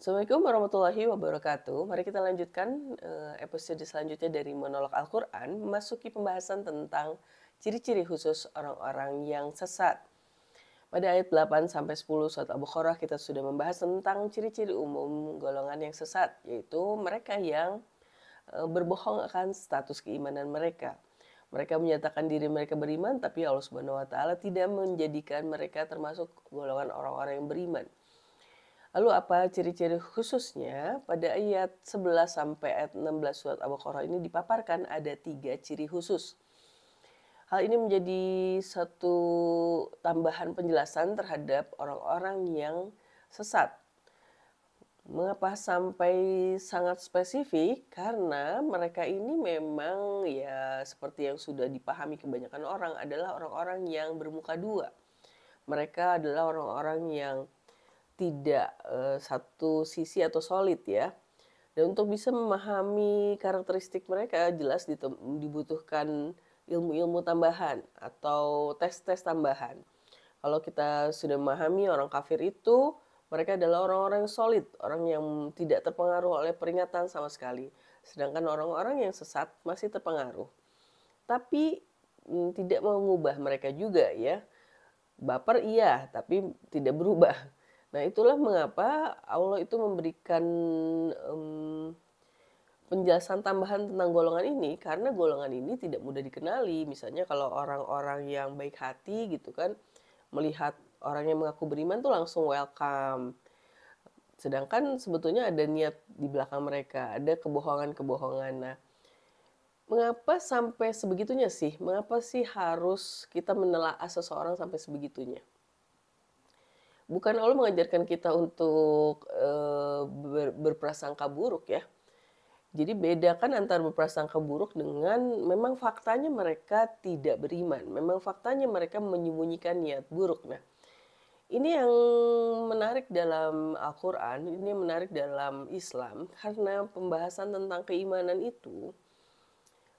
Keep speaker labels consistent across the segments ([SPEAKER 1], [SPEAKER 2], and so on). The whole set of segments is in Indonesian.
[SPEAKER 1] Assalamualaikum warahmatullahi wabarakatuh. Mari kita lanjutkan episode selanjutnya dari Monolog Al-Quran, memasuki pembahasan tentang ciri-ciri khusus orang-orang yang sesat. Pada ayat 8 sampai 10 surat Al-Baqarah kita sudah membahas tentang ciri-ciri umum golongan yang sesat, yaitu mereka yang berbohong akan status keimanan mereka. Mereka menyatakan diri mereka beriman, tapi Allah Subhanahu wa taala tidak menjadikan mereka termasuk golongan orang-orang yang beriman. Lalu apa ciri-ciri khususnya? Pada ayat 11 sampai ayat 16 surat Al-Baqarah ini dipaparkan ada 3 ciri khusus. Hal ini menjadi satu tambahan penjelasan terhadap orang-orang yang sesat. Mengapa sampai sangat spesifik? Karena mereka ini memang ya seperti yang sudah dipahami kebanyakan orang adalah orang-orang yang bermuka dua. Mereka adalah orang-orang yang tidak satu sisi atau solid ya. Dan untuk bisa memahami karakteristik mereka jelas dibutuhkan ilmu-ilmu tambahan atau tes-tes tambahan. Kalau kita sudah memahami orang kafir itu, mereka adalah orang-orang yang solid, orang yang tidak terpengaruh oleh peringatan sama sekali. Sedangkan orang-orang yang sesat masih terpengaruh. Tapi tidak mengubah mereka juga ya. Baper iya, tapi tidak berubah. Nah, itulah mengapa Allah itu memberikan penjelasan tambahan tentang golongan ini, karena golongan ini tidak mudah dikenali. Misalnya kalau orang-orang yang baik hati gitu kan, melihat orang yang mengaku beriman tuh langsung welcome. Sedangkan sebetulnya ada niat di belakang mereka, ada kebohongan-kebohongan. Nah, mengapa sampai sebegitunya sih? Mengapa sih harus kita menelaah seseorang sampai sebegitunya? Bukan Allah mengajarkan kita untuk berprasangka buruk ya. Jadi bedakan antara berprasangka buruk dengan memang faktanya mereka tidak beriman. Memang faktanya mereka menyembunyikan niat buruk. Nah, ini yang menarik dalam Al-Quran, ini yang menarik dalam Islam, karena pembahasan tentang keimanan itu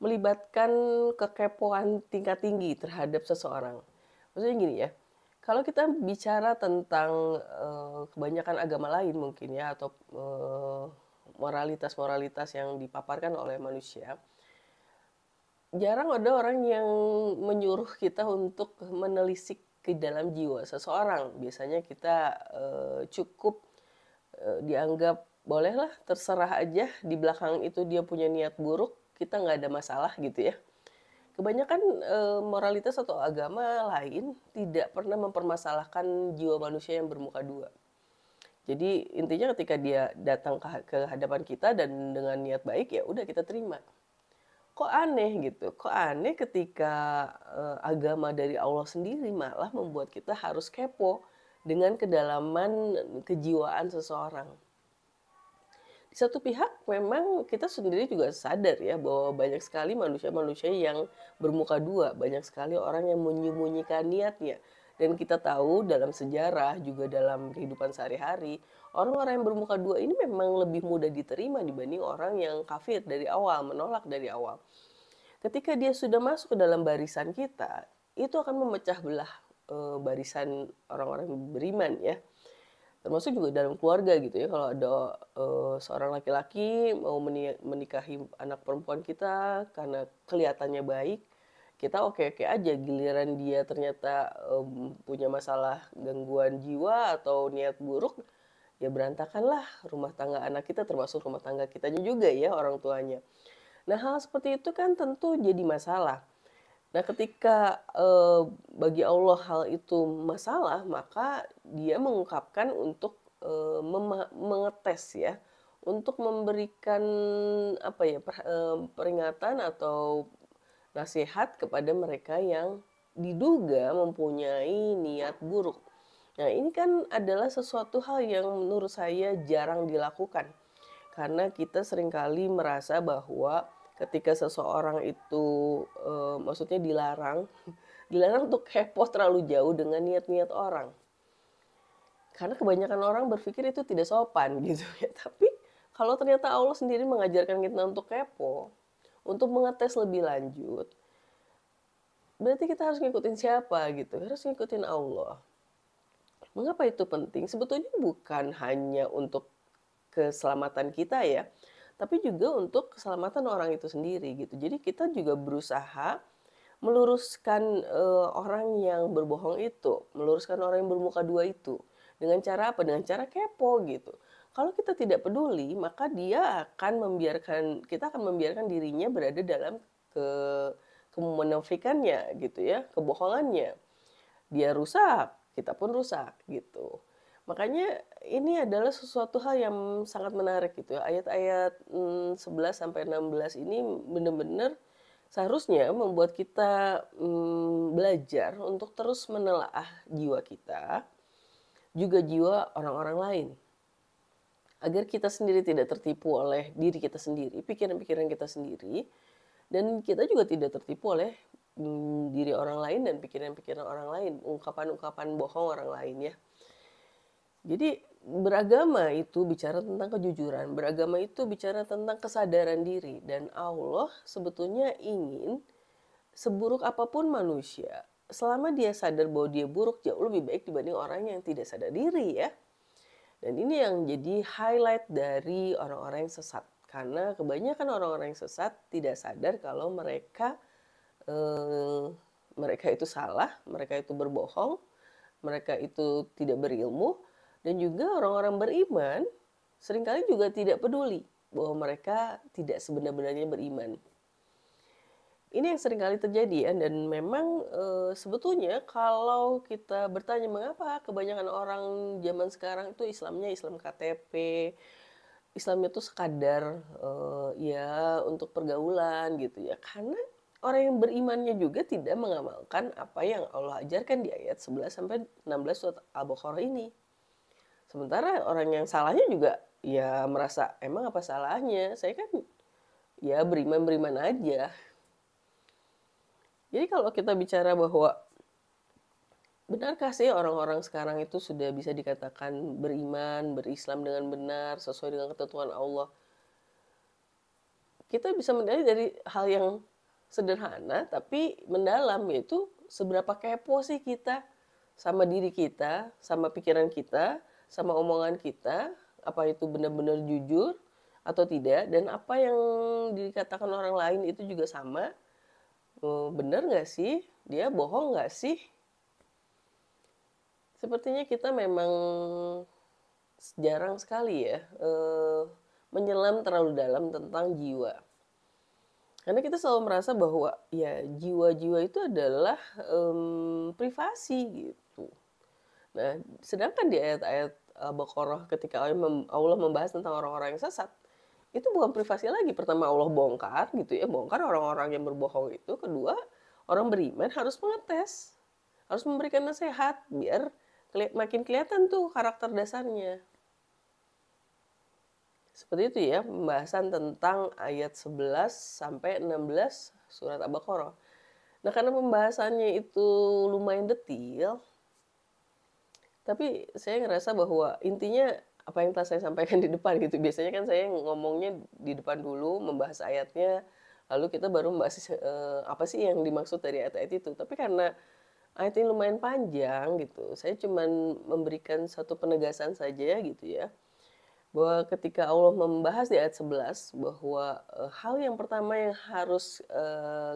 [SPEAKER 1] melibatkan kekepoan tingkat tinggi terhadap seseorang. Maksudnya gini ya, kalau kita bicara tentang kebanyakan agama lain mungkin ya, atau moralitas-moralitas yang dipaparkan oleh manusia, jarang ada orang yang menyuruh kita untuk menelisik ke dalam jiwa seseorang. Biasanya kita cukup dianggap bolehlah terserah aja di belakang itu dia punya niat buruk, kita nggak ada masalah gitu ya. Kebanyakan moralitas atau agama lain tidak pernah mempermasalahkan jiwa manusia yang bermuka dua. Jadi intinya ketika dia datang ke hadapan kita dan dengan niat baik ya udah kita terima. Kok aneh gitu, kok aneh ketika agama dari Allah sendiri malah membuat kita harus kepo dengan kedalaman kejiwaan seseorang. Di satu pihak memang kita sendiri juga sadar ya bahwa banyak sekali manusia-manusia yang bermuka dua, banyak sekali orang yang menyembunyikan niatnya. Dan kita tahu dalam sejarah juga dalam kehidupan sehari-hari, orang-orang yang bermuka dua ini memang lebih mudah diterima dibanding orang yang kafir dari awal, menolak dari awal. Ketika dia sudah masuk ke dalam barisan kita, itu akan memecah belah barisan orang-orang beriman ya. Termasuk juga dalam keluarga gitu ya, kalau ada seorang laki-laki mau menikahi anak perempuan kita karena kelihatannya baik, kita oke-oke aja. Giliran dia ternyata punya masalah gangguan jiwa atau niat buruk, ya berantakanlah rumah tangga anak kita, termasuk rumah tangga kitanya juga ya, orang tuanya. Nah, hal seperti itu kan tentu jadi masalah. Nah, ketika bagi Allah hal itu masalah, maka Dia mengungkapkan untuk mengetes ya, untuk memberikan apa ya, peringatan atau nasihat kepada mereka yang diduga mempunyai niat buruk. Nah, ini kan adalah sesuatu hal yang menurut saya jarang dilakukan. Karena kita seringkali merasa bahwa ketika seseorang itu maksudnya dilarang, dilarang untuk kepo terlalu jauh dengan niat-niat orang. Karena kebanyakan orang berpikir itu tidak sopan gitu ya. Tapi kalau ternyata Allah sendiri mengajarkan kita untuk kepo, untuk mengetes lebih lanjut, berarti kita harus ngikutin siapa gitu? Harus ngikutin Allah. Mengapa itu penting? Sebetulnya bukan hanya untuk keselamatan kita ya, tapi juga untuk keselamatan orang itu sendiri gitu. Jadi kita juga berusaha meluruskan, orang yang berbohong itu, meluruskan orang yang bermuka dua itu. Dengan cara apa? Dengan cara kepo gitu. Kalau kita tidak peduli, maka kita akan membiarkan dirinya berada dalam ke kemunafikannya gitu ya, kebohongannya. Dia rusak, kita pun rusak gitu. Makanya ini adalah sesuatu hal yang sangat menarik gitu ya. Ayat-ayat 11 sampai 16 ini benar-benar seharusnya membuat kita belajar untuk terus menelaah jiwa kita, juga jiwa orang-orang lain. Agar kita sendiri tidak tertipu oleh diri kita sendiri, pikiran-pikiran kita sendiri, dan kita juga tidak tertipu oleh diri orang lain dan pikiran-pikiran orang lain, ungkapan-ungkapan bohong orang lain ya. Jadi beragama itu bicara tentang kejujuran, beragama itu bicara tentang kesadaran diri, dan Allah sebetulnya ingin seburuk apapun manusia, selama dia sadar bahwa dia buruk, jauh lebih baik dibanding orang yang tidak sadar diri ya. Dan ini yang jadi highlight dari orang-orang yang sesat. Karena kebanyakan orang-orang yang sesat tidak sadar kalau mereka itu salah, mereka itu berbohong, mereka itu tidak berilmu, dan juga orang-orang beriman seringkali juga tidak peduli bahwa mereka tidak sebenar-benarnya beriman. Ini yang seringkali terjadi ya, dan memang sebetulnya kalau kita bertanya mengapa kebanyakan orang zaman sekarang itu Islamnya Islam KTP, Islamnya tuh sekadar ya untuk pergaulan gitu ya. Karena orang yang berimannya juga tidak mengamalkan apa yang Allah ajarkan di ayat 11 sampai 16 surat Al-Baqarah ini. Sementara orang yang salahnya juga ya merasa emang apa salahnya? Saya kan ya beriman-beriman aja. Jadi kalau kita bicara bahwa benarkah sih orang-orang sekarang itu sudah bisa dikatakan beriman, berislam dengan benar, sesuai dengan ketentuan Allah? Kita bisa melihat dari hal yang sederhana tapi mendalam, yaitu seberapa kepo sih kita sama diri kita, sama pikiran kita, sama omongan kita, apa itu benar-benar jujur atau tidak, dan apa yang dikatakan orang lain itu juga sama. Benar nggak sih? Dia bohong nggak sih? Sepertinya kita memang jarang sekali ya menyelam terlalu dalam tentang jiwa. Karena kita selalu merasa bahwa ya jiwa-jiwa itu adalah privasi gitu. Nah, sedangkan di ayat-ayat Al-Baqarah ketika Allah membahas tentang orang-orang yang sesat, itu bukan privasi lagi. Pertama Allah bongkar gitu ya, bongkar orang-orang yang berbohong itu. Kedua, orang beriman harus mengetes, harus memberikan nasihat biar makin kelihatan tuh karakter dasarnya. Seperti itu ya pembahasan tentang ayat 11 sampai 16 surat Al-Baqarah. Nah, karena pembahasannya itu lumayan detail, tapi saya ngerasa bahwa intinya apa yang telah saya sampaikan di depan gitu. Biasanya kan saya ngomongnya di depan dulu, membahas ayatnya, lalu kita baru membahas apa sih yang dimaksud dari ayat-ayat itu. Tapi karena ayat ini lumayan panjang gitu, saya cuma memberikan satu penegasan saja gitu ya. Bahwa ketika Allah membahas di ayat 11 bahwa hal yang pertama yang harus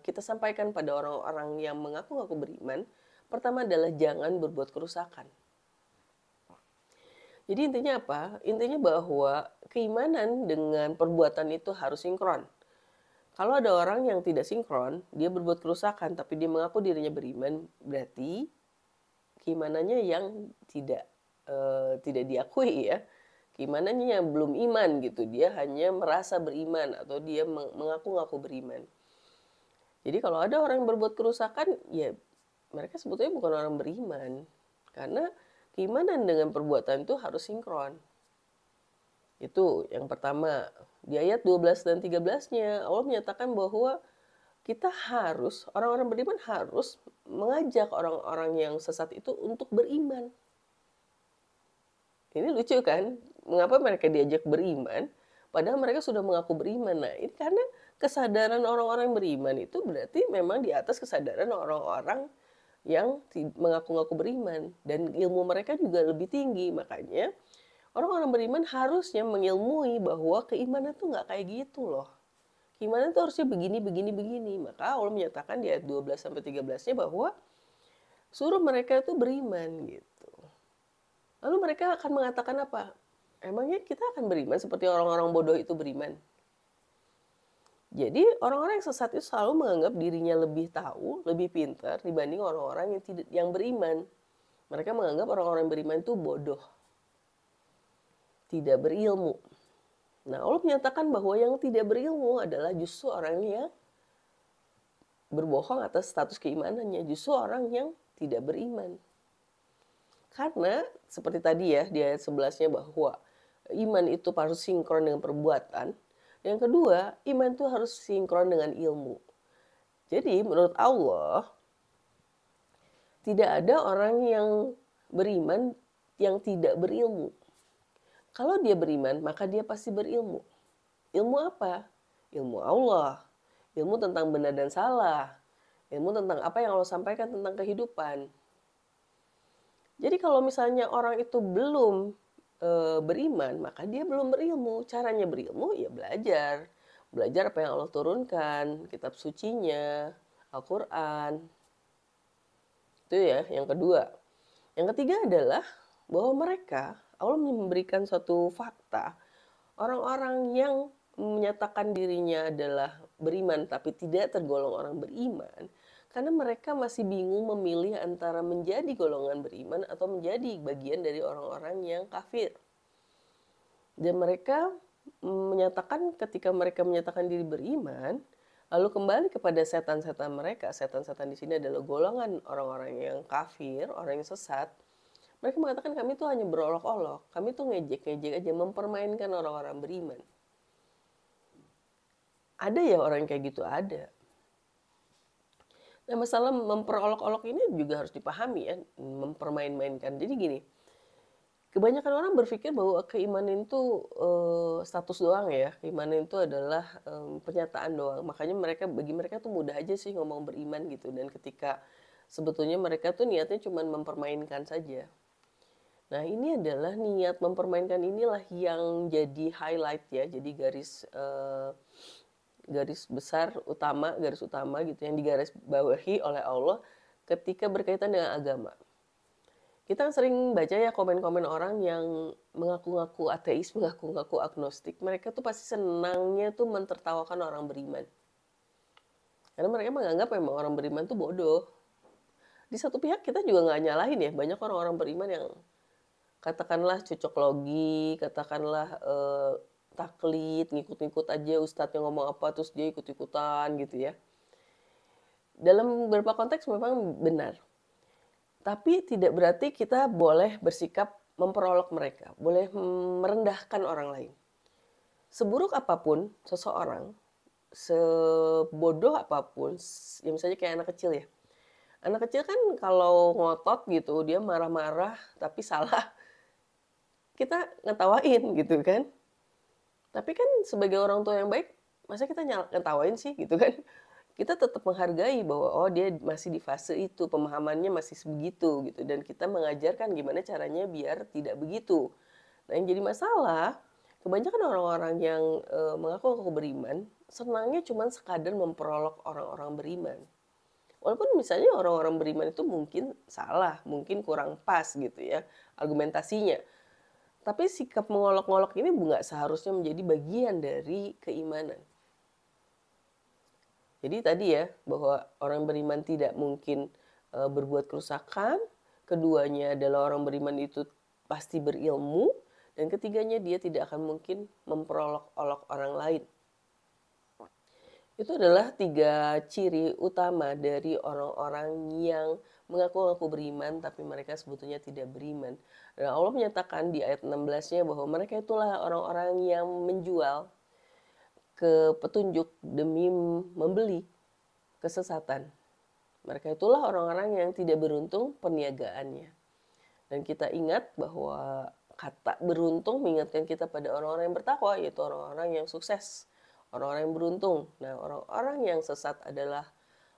[SPEAKER 1] kita sampaikan pada orang-orang yang mengaku-ngaku beriman, pertama adalah jangan berbuat kerusakan. Jadi intinya apa? Intinya bahwa keimanan dengan perbuatan itu harus sinkron. Kalau ada orang yang tidak sinkron, dia berbuat kerusakan tapi dia mengaku dirinya beriman, berarti keimanannya yang tidak diakui ya. Keimanannya yang belum iman gitu, dia hanya merasa beriman atau dia mengaku-ngaku beriman. Jadi kalau ada orang yang berbuat kerusakan, ya mereka sebetulnya bukan orang beriman. Karena keimanan dengan perbuatan itu harus sinkron. Itu yang pertama. Di ayat 12 dan 13-nya Allah menyatakan bahwa kita harus, orang-orang beriman harus mengajak orang-orang yang sesat itu untuk beriman. Ini lucu kan? Mengapa mereka diajak beriman padahal mereka sudah mengaku beriman? Nah, ini karena kesadaran orang-orang beriman itu berarti memang di atas kesadaran orang-orang yang mengaku-ngaku beriman, dan ilmu mereka juga lebih tinggi. Makanya Orang-orang beriman harusnya mengilmui bahwa keimanan tuh nggak kayak gitu loh. Keimanan tuh harusnya begini, begini, begini. Maka Allah menyatakan di ayat 12-13-nya bahwa suruh mereka itu beriman gitu. Lalu mereka akan mengatakan apa? Emangnya kita akan beriman seperti orang-orang bodoh itu beriman? Jadi orang-orang yang sesat itu selalu menganggap dirinya lebih tahu, lebih pintar dibanding orang-orang yang beriman. Mereka menganggap orang-orang yang beriman itu bodoh, tidak berilmu. Nah, Allah menyatakan bahwa yang tidak berilmu adalah justru orang yang berbohong atas status keimanannya, justru orang yang tidak beriman. Karena seperti tadi ya di ayat 11-nya bahwa iman itu harus sinkron dengan perbuatan. Yang kedua, iman itu harus sinkron dengan ilmu. Jadi menurut Allah, tidak ada orang yang beriman yang tidak berilmu. Kalau dia beriman, maka dia pasti berilmu. Ilmu apa? Ilmu Allah. Ilmu tentang benar dan salah. Ilmu tentang apa yang Allah sampaikan tentang kehidupan. Jadi kalau misalnya orang itu belum beriman, maka dia belum berilmu. Caranya berilmu ya belajar. Belajar apa yang Allah turunkan, kitab sucinya, Al-Quran. Itu ya yang kedua. Yang ketiga adalah bahwa mereka, Allah memberikan suatu fakta, orang-orang yang menyatakan dirinya adalah beriman tapi tidak tergolong orang beriman, karena mereka masih bingung memilih antara menjadi golongan beriman atau menjadi bagian dari orang-orang yang kafir. Dan mereka menyatakan ketika mereka menyatakan diri beriman, lalu kembali kepada setan-setan mereka. Setan-setan di sini adalah golongan orang-orang yang kafir, orang yang sesat. Mereka mengatakan kami tuh hanya berolok-olok, kami tuh ngejek-ngejek aja, mempermainkan orang-orang beriman. Ada ya orang yang kayak gitu, ada. Nah, masalah memperolok-olok ini juga harus dipahami ya, mempermain-mainkan. Jadi gini, kebanyakan orang berpikir bahwa keimanan itu status doang ya. Keimanan itu adalah pernyataan doang. Makanya bagi mereka tuh mudah aja sih ngomong beriman gitu. Dan ketika sebetulnya mereka tuh niatnya cuma mempermainkan saja. Nah, ini adalah niat mempermainkan inilah yang jadi highlight ya. Jadi garis besar utama, garis utama gitu yang digaris bawahi oleh Allah ketika berkaitan dengan agama. Kita sering baca ya komen-komen orang yang mengaku-ngaku ateis, mengaku-ngaku agnostik. Mereka tuh pasti senangnya tuh mentertawakan orang beriman. Karena mereka menganggap memang orang beriman tuh bodoh. Di satu pihak kita juga nggak nyalahin ya. Banyak orang-orang beriman yang katakanlah cocok logi, katakanlah taklid, ngikut-ngikut aja ustadznya ngomong apa terus dia ikut-ikutan gitu ya. Dalam beberapa konteks memang benar. Tapi tidak berarti kita boleh bersikap memperolok mereka, boleh merendahkan orang lain. Seburuk apapun seseorang, sebodoh apapun, ya misalnya kayak anak kecil ya. Anak kecil kan kalau ngotot gitu, dia marah-marah tapi salah, kita ngetawain gitu kan. Tapi kan sebagai orang tua yang baik, masa kita ngetawain sih gitu kan. Kita tetap menghargai bahwa oh dia masih di fase itu, pemahamannya masih sebegitu gitu. Dan kita mengajarkan gimana caranya biar tidak begitu. Nah yang jadi masalah, kebanyakan orang-orang yang mengaku beriman, senangnya cuma sekadar memperolok orang-orang beriman. Walaupun misalnya orang-orang beriman itu mungkin salah, mungkin kurang pas gitu ya argumentasinya. Tapi sikap mengolok-ngolok ini nggak seharusnya menjadi bagian dari keimanan. Jadi tadi ya, bahwa orang beriman tidak mungkin berbuat kerusakan, keduanya adalah orang beriman itu pasti berilmu, dan ketiganya dia tidak akan mungkin memperolok-olok orang lain. Itu adalah 3 ciri utama dari orang-orang yang mengaku-ngaku beriman, tapi mereka sebetulnya tidak beriman. Dan Allah menyatakan di ayat 16-nya bahwa mereka itulah orang-orang yang menjual ke petunjuk demi membeli kesesatan. Mereka itulah orang-orang yang tidak beruntung perniagaannya. Dan kita ingat bahwa kata beruntung mengingatkan kita pada orang-orang yang bertakwa, yaitu orang-orang yang sukses, orang-orang yang beruntung. Nah, orang-orang yang sesat adalah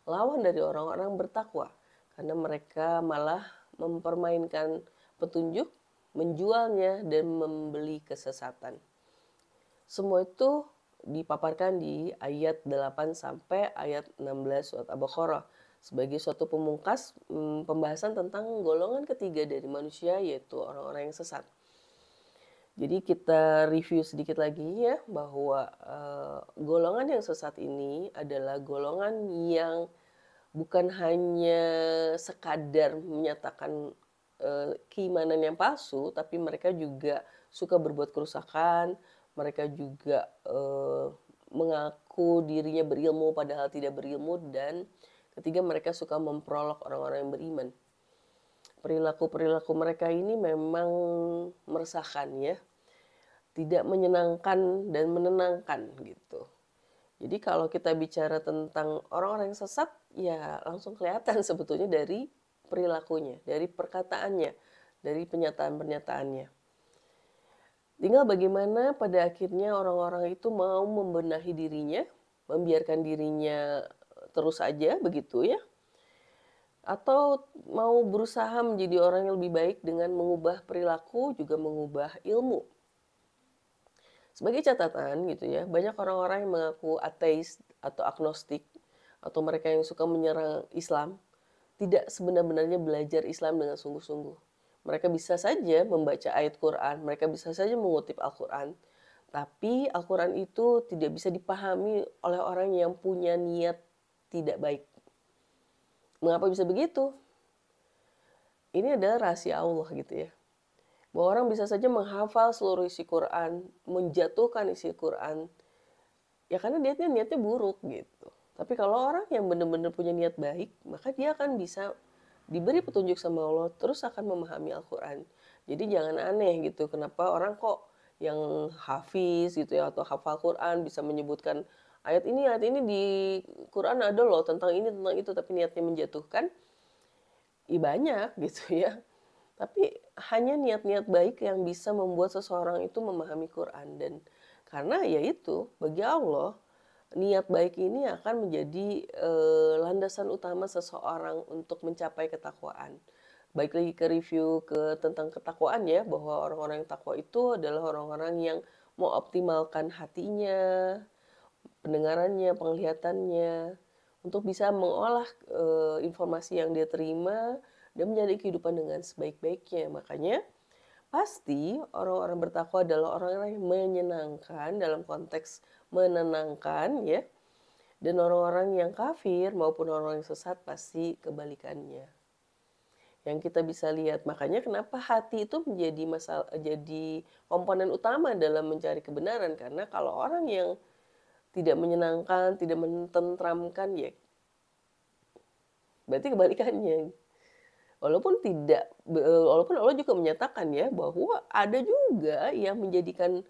[SPEAKER 1] lawan dari orang-orang bertakwa, karena mereka malah mempermainkan petunjuk, menjualnya, dan membeli kesesatan. Semua itu dipaparkan di ayat 8 sampai ayat 16 surat Al-Baqarah sebagai suatu pemungkas pembahasan tentang golongan ketiga dari manusia, yaitu orang-orang yang sesat. Jadi kita review sedikit lagi ya, bahwa golongan yang sesat ini adalah golongan yang bukan hanya sekadar menyatakan keimanan yang palsu, tapi mereka juga suka berbuat kerusakan, mereka juga mengaku dirinya berilmu padahal tidak berilmu, dan ketiga mereka suka memperolok orang-orang yang beriman. Perilaku-perilaku mereka ini memang meresahkan ya, tidak menyenangkan dan menenangkan gitu. Jadi kalau kita bicara tentang orang-orang yang sesat, ya langsung kelihatan sebetulnya dari perilakunya, dari perkataannya, dari pernyataan-pernyataannya. Tinggal bagaimana pada akhirnya orang-orang itu mau membenahi dirinya, membiarkan dirinya terus aja begitu ya, atau mau berusaha menjadi orang yang lebih baik dengan mengubah perilaku, juga mengubah ilmu. Sebagai catatan gitu ya, banyak orang-orang yang mengaku ateis atau agnostik, atau mereka yang suka menyerang Islam, tidak sebenar-benarnya belajar Islam dengan sungguh-sungguh. Mereka bisa saja membaca ayat Quran, mereka bisa saja mengutip Al-Quran, tapi Al-Quran itu tidak bisa dipahami oleh orang yang punya niat tidak baik. Mengapa bisa begitu? Ini adalah rahasia Allah gitu ya. Bahwa orang bisa saja menghafal seluruh isi Quran, menjatuhkan isi Quran, ya karena niatnya buruk gitu. Tapi kalau orang yang benar-benar punya niat baik, maka dia akan bisa diberi petunjuk sama Allah, terus akan memahami Al-Quran. Jadi jangan aneh gitu, kenapa orang kok yang hafiz gitu ya, atau hafal Quran bisa menyebutkan ayat ini di Quran ada loh tentang ini, tentang itu, tapi niatnya menjatuhkan, ya banyak gitu ya. Tapi hanya niat-niat baik yang bisa membuat seseorang itu memahami Quran. Dan karena ya itu, bagi Allah, niat baik ini akan menjadi landasan utama seseorang untuk mencapai ketakwaan. Baik lagi ke review tentang ketakwaan ya, bahwa orang-orang yang takwa itu adalah orang-orang yang mau optimalkan hatinya, pendengarannya, penglihatannya, untuk bisa mengolah informasi yang dia terima dan menjadi kehidupan dengan sebaik-baiknya. Makanya pasti orang-orang bertakwa adalah orang-orang yang menyenangkan dalam konteks menenangkan ya. Dan orang-orang yang kafir maupun orang yang sesat pasti kebalikannya. Yang kita bisa lihat, makanya kenapa hati itu jadi komponen utama dalam mencari kebenaran, karena kalau orang yang tidak menyenangkan, tidak mententramkan ya berarti kebalikannya. Walaupun Allah juga menyatakan ya bahwa ada juga yang menjadikan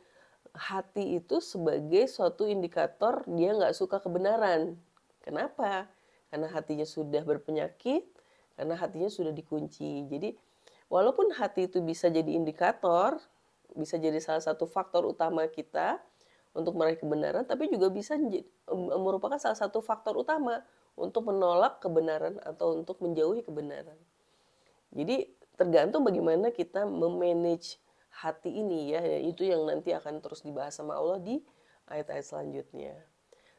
[SPEAKER 1] hati itu sebagai suatu indikator dia nggak suka kebenaran. Kenapa? Karena hatinya sudah berpenyakit, karena hatinya sudah dikunci. Jadi walaupun hati itu bisa jadi indikator, bisa jadi salah satu faktor utama kita untuk meraih kebenaran, tapi juga bisa merupakan salah satu faktor utama untuk menolak kebenaran atau untuk menjauhi kebenaran. Jadi tergantung bagaimana kita memanage hati ini ya, itu yang nanti akan terus dibahas sama Allah di ayat-ayat selanjutnya.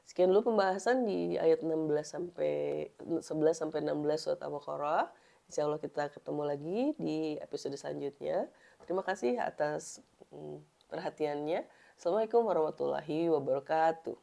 [SPEAKER 1] Sekian dulu pembahasan di ayat 16 sampai 11 sampai 16 surat Al-Baqarah. Insya Allah kita ketemu lagi di episode selanjutnya. Terima kasih atas perhatiannya. Assalamualaikum warahmatullahi wabarakatuh.